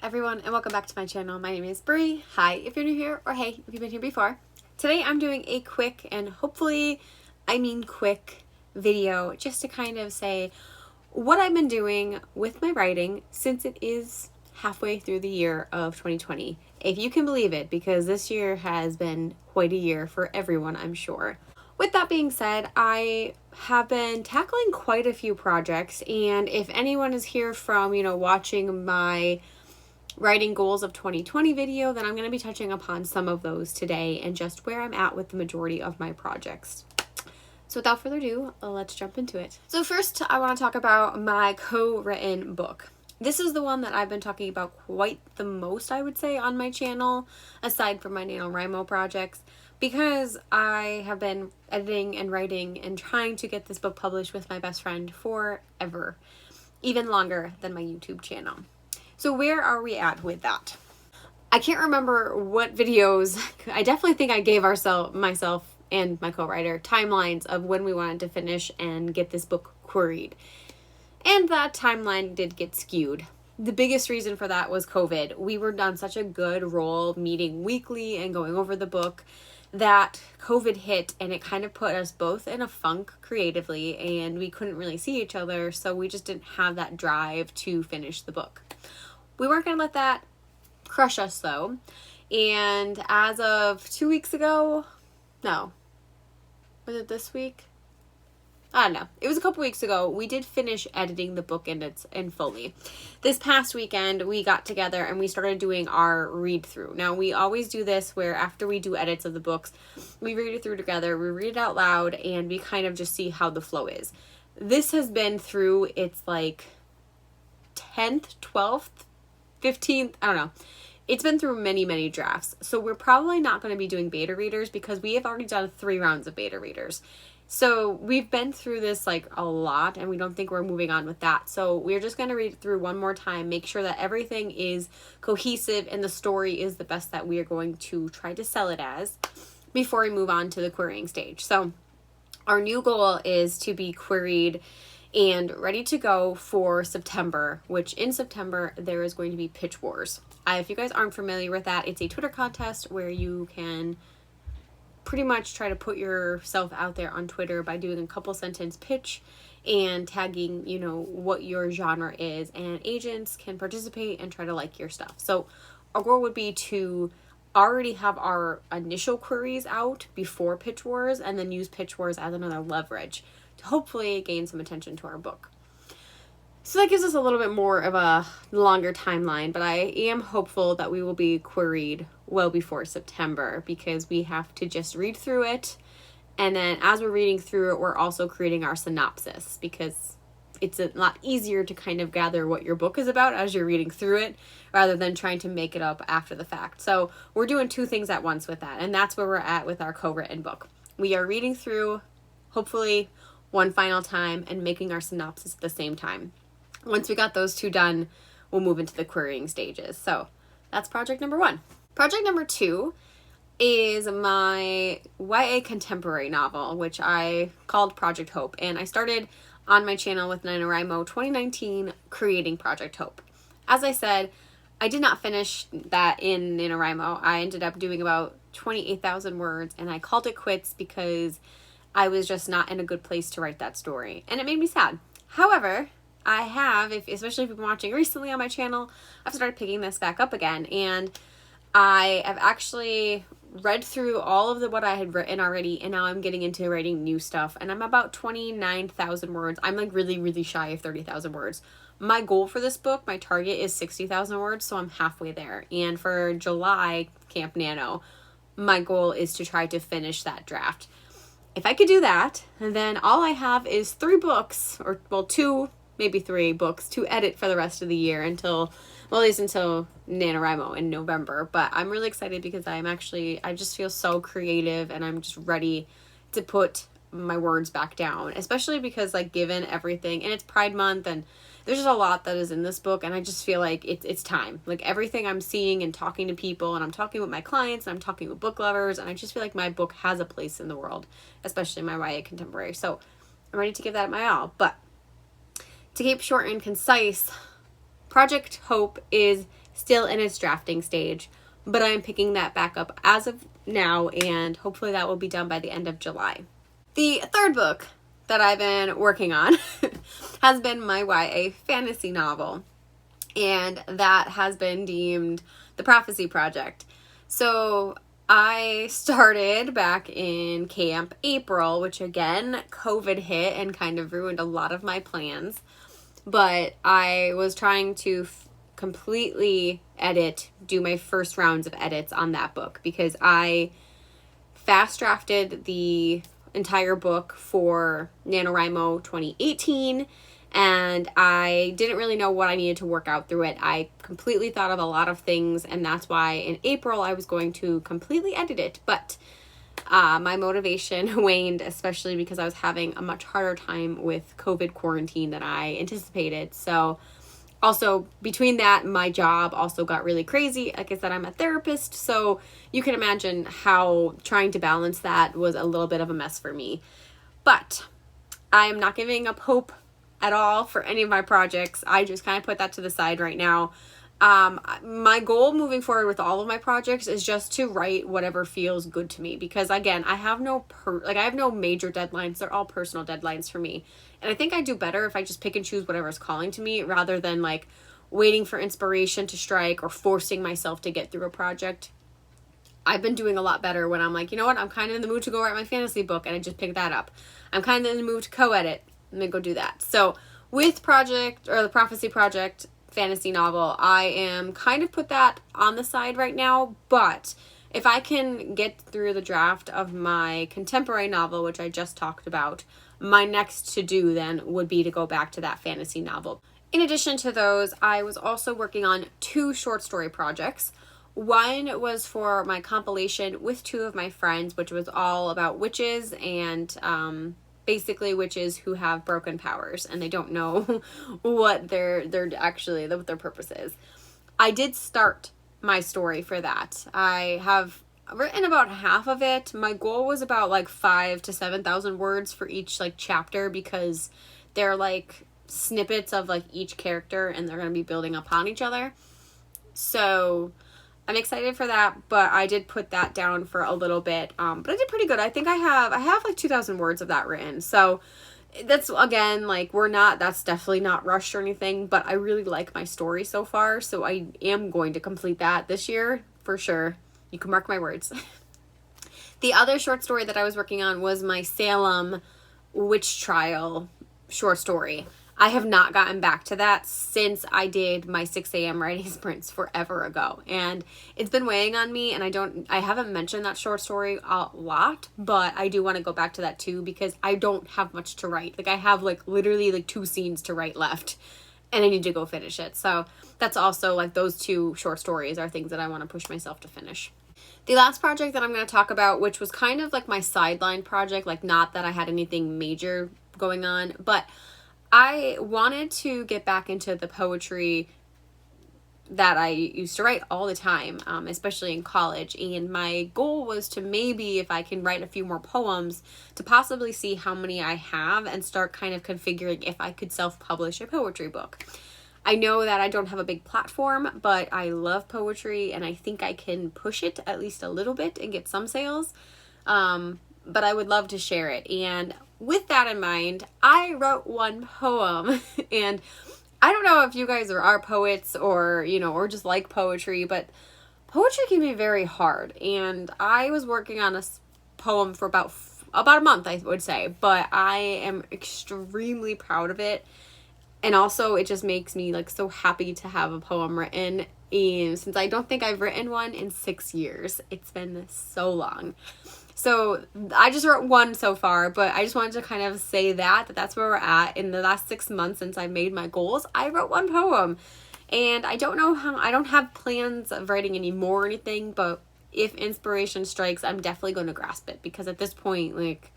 everyone, and welcome back to my channel. My name is Brie. Hi if you're new here, or hey if you've been here before. Today I'm doing a quick, and hopefully I mean quick, video just to kind of say what I've been doing with my writing since it is halfway through the year of 2020. If you can believe it, because this year has been quite a year for everyone, I'm sure. With that being said, I have been tackling quite a few projects, and if anyone is here from, watching my writing goals of 2020 video, then I'm going to be touching upon some of those today and just where I'm at with the majority of my projects. So without further ado, let's jump into it. So first, I want to talk about my co-written book. This is the one that I've been talking about quite the most, I would say, on my channel, aside from my NaNoWriMo projects, because I have been editing and writing and trying to get this book published with my best friend forever, even longer than my YouTube channel. So where are we at with that? I can't remember what videos. I definitely think I gave myself and my co-writer timelines of when we wanted to finish and get this book queried. And that timeline did get skewed. The biggest reason for that was COVID. We were on such a good roll meeting weekly and going over the book that COVID hit, and it kind of put us both in a funk creatively, and we couldn't really see each other, so we just didn't have that drive to finish the book. We weren't going to let that crush us though, and as of 2 weeks ago, no, was it this week? I don't know. It was a couple weeks ago. We did finish editing the book in fully. This past weekend, we got together and we started doing our read through. Now, we always do this where after we do edits of the books, we read it through together, we read it out loud, and we kind of just see how the flow is. This has been through its 10th, 12th, 15th, I don't know. It's been through many, many drafts. So we're probably not going to be doing beta readers because we have already done 3 rounds of beta readers. So we've been through this a lot, and we don't think we're moving on with that. So we're just going to read it through one more time, make sure that everything is cohesive and the story is the best that we are going to try to sell it as before we move on to the querying stage. So our new goal is to be queried and ready to go for September, which in September there is going to be Pitch Wars. If you guys aren't familiar with that, it's a Twitter contest where you can pretty much try to put yourself out there on Twitter by doing a couple sentence pitch and tagging, what your genre is, and agents can participate and try to like your stuff. So our goal would be to already have our initial queries out before Pitch Wars, and then use Pitch Wars as another leverage to hopefully gain some attention to our book. So that gives us a little bit more of a longer timeline, but I am hopeful that we will be queried well before September, because we have to just read through it, and then as we're reading through it, we're also creating our synopsis, because it's a lot easier to kind of gather what your book is about as you're reading through it, rather than trying to make it up after the fact. So we're doing 2 things at once with that, and that's where we're at with our co-written book. We are reading through, hopefully, one final time, and making our synopsis at the same time. Once we got those 2 done, we'll move into the querying stages. So that's project number 1. Project number 2 is my YA contemporary novel, which I called Project Hope. And I started on my channel with NaNoWriMo 2019 creating Project Hope. As I said, I did not finish that in NaNoWriMo. I ended up doing about 28,000 words, and I called it quits because I was just not in a good place to write that story. And it made me sad. However, I have, especially if you've been watching recently on my channel, I've started picking this back up again, and I have actually read through all of what I had written already, and now I'm getting into writing new stuff, and I'm about 29,000 words. I'm really, really shy of 30,000 words. My goal for this book, my target is 60,000 words, so I'm halfway there. And for July Camp Nano, my goal is to try to finish that draft. If I could do that, then all I have is 3 books, or 2, maybe 3 books to edit for the rest of the year at least until NaNoWriMo in November. But I'm really excited because I just feel so creative, and I'm just ready to put my words back down, especially because given everything, and it's Pride Month, and there's just a lot that is in this book, and I just feel like it's time. Everything I'm seeing and talking to people, and I'm talking with my clients, and I'm talking with book lovers, and I just feel like my book has a place in the world, especially my YA contemporary. So I'm ready to give that my all. But to keep short and concise, Project Hope is still in its drafting stage, but I'm picking that back up as of now, and hopefully that will be done by the end of July. The third book that I've been working on has been my YA fantasy novel, and that has been deemed the Prophecy Project. So I started back in camp April, which again, COVID hit and kind of ruined a lot of my plans. But I was trying to completely do my first rounds of edits on that book, because I fast drafted the entire book for NaNoWriMo 2018, and I didn't really know what I needed to work out through it. I completely thought of a lot of things, and that's why in April I was going to completely edit it. But my motivation waned, especially because I was having a much harder time with COVID quarantine than I anticipated. So also between that, my job also got really crazy. Like I said, I'm a therapist, so you can imagine how trying to balance that was a little bit of a mess for me. But I am not giving up hope at all for any of my projects. I just kind of put that to the side right now. My goal moving forward with all of my projects is just to write whatever feels good to me, because again, I have no major deadlines. They're all personal deadlines for me. And I think I do better if I just pick and choose whatever's calling to me, rather than like waiting for inspiration to strike or forcing myself to get through a project. I've been doing a lot better when I'm like, you know what, I'm kind of in the mood to go write my fantasy book, and I just pick that up. I'm kind of in the mood to co-edit, and then go do that. So with the Prophecy Project fantasy novel, I am kind of put that on the side right now, but if I can get through the draft of my contemporary novel, which I just talked about, my next to do then would be to go back to that fantasy novel. In addition to those, I was also working on 2 short story projects. One was for my compilation with 2 of my friends, which was all about witches, and basically witches who have broken powers and they don't know what their purpose is. I did start my story for that. I have written about half of it. My goal was about like 5,000 to 7,000 words for each like chapter, because they're like snippets of like each character and they're going to be building upon each other. So I'm excited for that, but I did put that down for a little bit. But I did pretty good. I think I have like 2,000 words of that written. So that's, again, like, that's definitely not rushed or anything, but I really like my story so far. So I am going to complete that this year for sure. You can mark my words. The other short story that I was working on was my Salem witch trial short story. I have not gotten back to that since I did my 6 a.m. writing sprints forever ago. And it's been weighing on me, and I haven't mentioned that short story a lot, but I do want to go back to that too, because I don't have much to write. Like, I have like literally like 2 scenes to write left, and I need to go finish it. So that's also like, those 2 short stories are things that I want to push myself to finish. The last project that I'm going to talk about, which was kind of like my sideline project, like not that I had anything major going on, but I wanted to get back into the poetry that I used to write all the time, especially in college. And my goal was to maybe, if I can write a few more poems, to possibly see how many I have and start kind of configuring if I could self-publish a poetry book. I know that I don't have a big platform, but I love poetry and I think I can push it at least a little bit and get some sales. But I would love to share it. And with that in mind, I wrote 1 poem, and I don't know if you guys are poets or, or just like poetry, but poetry can be very hard. And I was working on a poem for about a month, I would say, but I am extremely proud of it. And also it just makes me like so happy to have a poem written. And since I don't think I've written one in 6 years, it's been so long. So I just wrote 1 so far, but I just wanted to kind of say that's where we're at. In the last 6 months since I made my goals, I wrote 1 poem. And I don't have plans of writing any more or anything, but if inspiration strikes, I'm definitely going to grasp it, because at this point, like,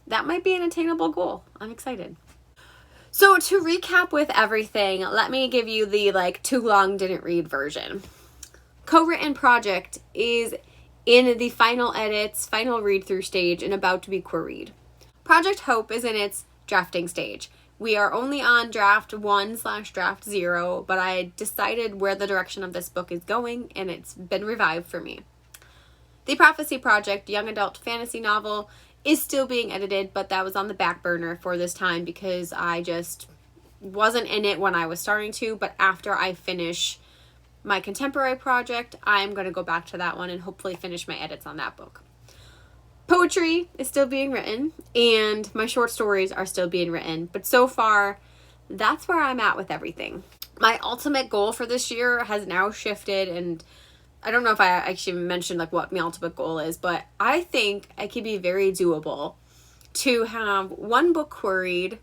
that might be an attainable goal. I'm excited. So to recap with everything, let me give you the like too long didn't read version. Co-written project is in the final edits, final read through stage, and about to be queried. Project Hope is in its drafting stage. We are only on draft 1/draft 0, but I decided where the direction of this book is going, and it's been revived for me. The Prophecy Project young adult fantasy novel is still being edited, but that was on the back burner for this time because I just wasn't in it when I was starting to. But after I finish my contemporary project, I'm going to go back to that one and hopefully finish my edits on that book. Poetry is still being written, and my short stories are still being written. But so far, that's where I'm at with everything. My ultimate goal for this year has now shifted, and I don't know if I actually mentioned like what my ultimate goal is, but I think it could be very doable to have one book queried,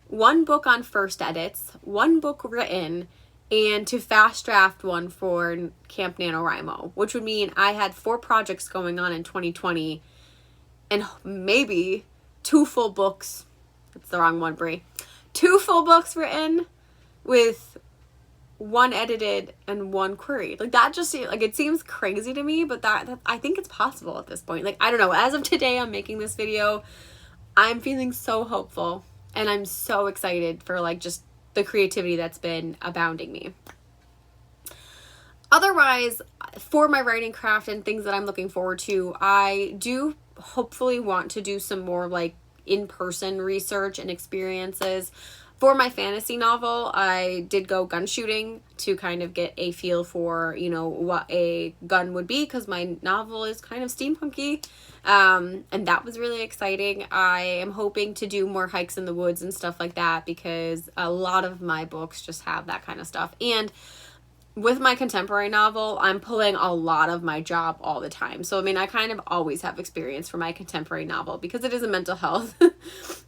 one book on first edits, one book written, and to fast draft one for Camp NaNoWriMo, which would mean I had 4 projects going on in 2020 and maybe 2 full books. That's the wrong one, Brie. 2 full books written with 1 edited and 1 queried. Like that just like it seems crazy to me, but that I think it's possible at this point. Like I don't know, as of today I'm making this video, I'm feeling so hopeful and I'm so excited for like just the creativity that's been abounding me. Otherwise, for my writing craft and things that I'm looking forward to, I do hopefully want to do some more like in-person research and experiences. For my fantasy novel, I did go gun shooting to kind of get a feel for, you know, what a gun would be, because my novel is kind of steampunky, and that was really exciting. I am hoping to do more hikes in the woods and stuff like that, because a lot of my books just have that kind of stuff. And with my contemporary novel, I'm pulling a lot of my job all the time. So, I mean, I kind of always have experience for my contemporary novel because it is a mental health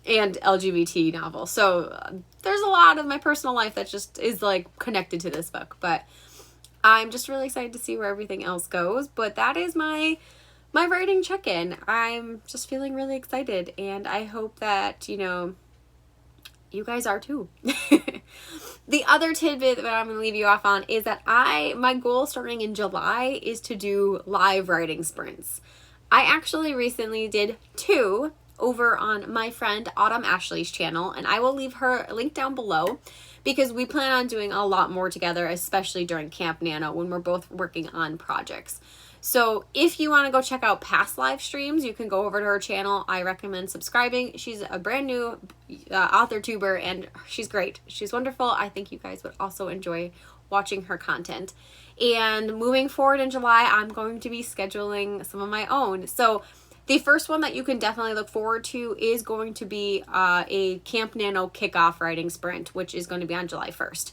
and LGBT novel. So there's a lot of my personal life that just is like connected to this book. But I'm just really excited to see where everything else goes. But that is my writing check-in. I'm just feeling really excited. And I hope that, you know, you guys are too. The other tidbit that I'm going to leave you off on is that my goal starting in July is to do live writing sprints. I actually recently did 2 over on my friend Autumn Ashleigh's channel, and I will leave her link down below because we plan on doing a lot more together, especially during Camp Nano when we're both working on projects. So if you want to go check out past live streams, you can go over to her channel. I recommend subscribing. She's a brand new author tuber, and she's great. She's wonderful. I think you guys would also enjoy watching her content. And moving forward in July, I'm going to be scheduling some of my own. So the first one that you can definitely look forward to is going to be a Camp Nano kickoff writing sprint, which is going to be on July 1st.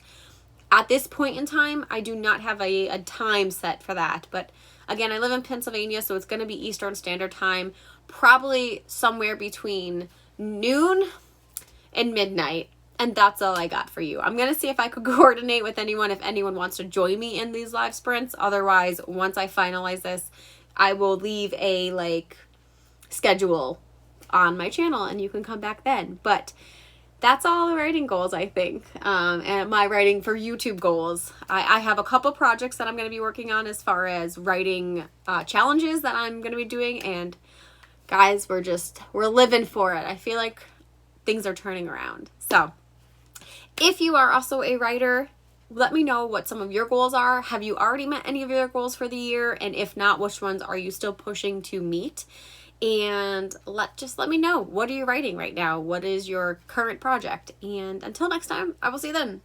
At this point in time, I do not have a time set for that, but again, I live in Pennsylvania, so it's going to be Eastern Standard Time, probably somewhere between noon and midnight, and that's all I got for you. I'm going to see if I could coordinate with anyone, if anyone wants to join me in these live sprints. Otherwise, once I finalize this, I will leave a, like, schedule on my channel, and you can come back then. But that's all the writing goals, I think, and my writing for YouTube goals. I have a couple projects that I'm going to be working on as far as writing challenges that I'm going to be doing, and guys, we're living for it. I feel like things are turning around. So if you are also a writer, let me know what some of your goals are. Have you already met any of your goals for the year? And if not, which ones are you still pushing to meet? And let me know, what are you writing right now? What is your current project? And until next time, I will see you then.